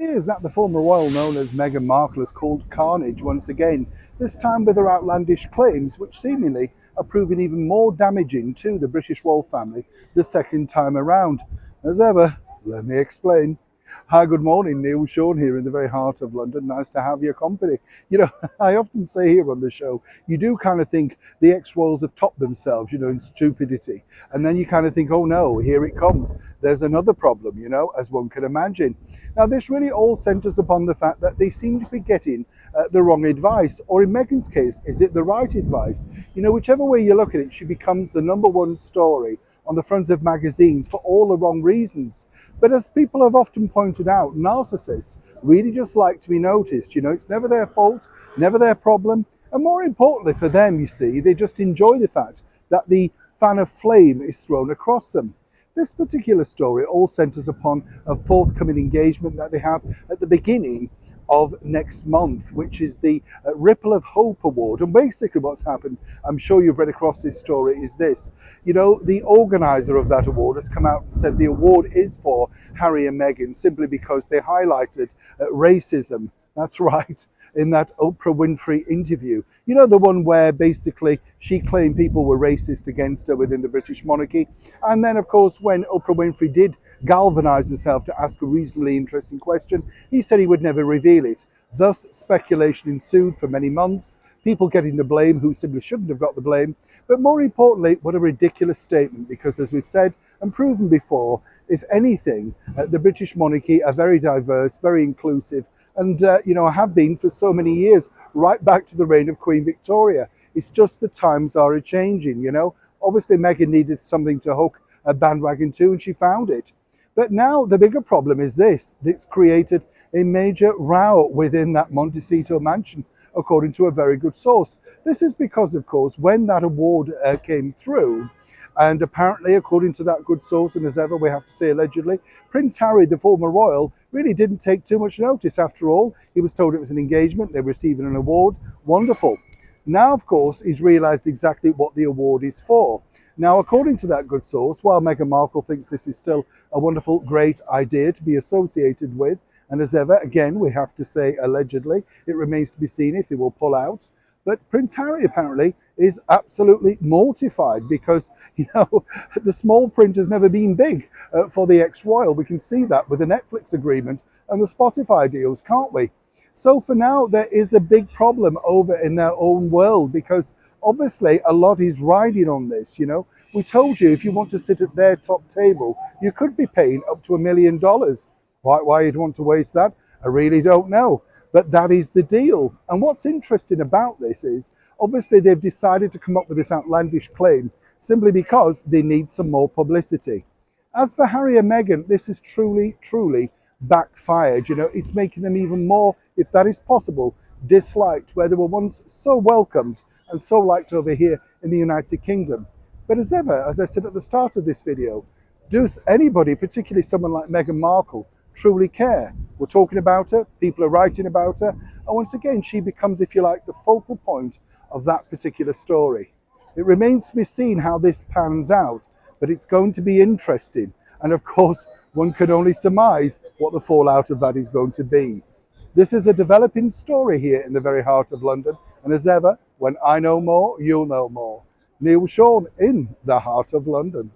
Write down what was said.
Is that the former royal known as Meghan Markle has called carnage once again, this time with her outlandish claims, which seemingly are proving even more damaging to the British royal family the second time around. As ever, let me explain. Hi, good morning. Neil Sean here in the very heart of London. Nice to have your company. You know, I often say here on the show, you do kind of think the ex-royals have topped themselves, in stupidity. And then you kind of think, oh no, here it comes. There's another problem, as one can imagine. Now, this really all centers upon the fact that they seem to be getting the wrong advice, or in Meghan's case, is it the right advice? Whichever way you look at it, she becomes the number one story on the front of magazines for all the wrong reasons. But as people have often pointed out, narcissists really just like to be noticed. It's never their fault, never their problem. And more importantly for them, you see, they just enjoy the fact that the fan of flame is thrown across them. This particular story all centers upon a forthcoming engagement that they have at the beginning of next month, which is the Ripple of Hope Award. And basically what's happened, I'm sure you've read across this story, is this. The organizer of that award has come out and said the award is for Harry and Meghan simply because they highlighted racism. That's right, in that Oprah Winfrey interview. The one where basically she claimed people were racist against her within the British monarchy. And then, of course, when Oprah Winfrey did galvanize herself to ask a reasonably interesting question, he said he would never reveal it. Thus, speculation ensued for many months, people getting the blame who simply shouldn't have got the blame. But more importantly, what a ridiculous statement, because as we've said and proven before, if anything, the British monarchy are very diverse, very inclusive, and have been for so many years, right back to the reign of Queen Victoria. It's just the times are a-changing, Obviously, Meghan needed something to hook a bandwagon to, and she found it. But now the bigger problem is this. It's created a major row within that Montecito mansion, according to a very good source. This is because, of course, when that award came through, and apparently, according to that good source, and as ever, we have to say allegedly, Prince Harry, the former royal, really didn't take too much notice. After all, he was told it was an engagement, they were receiving an award. Wonderful. Now, of course, he's realised exactly what the award is for. Now, according to that good source, while Meghan Markle thinks this is still a wonderful, great idea to be associated with, and as ever, again, we have to say allegedly, it remains to be seen if they will pull out. But Prince Harry apparently is absolutely mortified because, the small print has never been big for the ex-royal. We can see that with the Netflix agreement and the Spotify deals, can't we? So for now, there is a big problem over in their own world because obviously a lot is riding on this, We told you if you want to sit at their top table, you could be paying up to $1 million. Why you'd want to waste that, I really don't know. But that is the deal. And what's interesting about this is, obviously they've decided to come up with this outlandish claim simply because they need some more publicity. As for Harry and Meghan, this is truly, truly backfired. It's making them even more, if that is possible, disliked, where they were once so welcomed and so liked over here in the United Kingdom. But as ever, as I said at the start of this video, does anybody, particularly someone like Meghan Markle, truly care? We're talking about her, people are writing about her, and once again, she becomes, if you like, the focal point of that particular story. It remains to be seen how this pans out, but it's going to be interesting. And of course, one can only surmise what the fallout of that is going to be. This is a developing story here in the very heart of London. And as ever, when I know more, you'll know more. Neil Sean in the heart of London.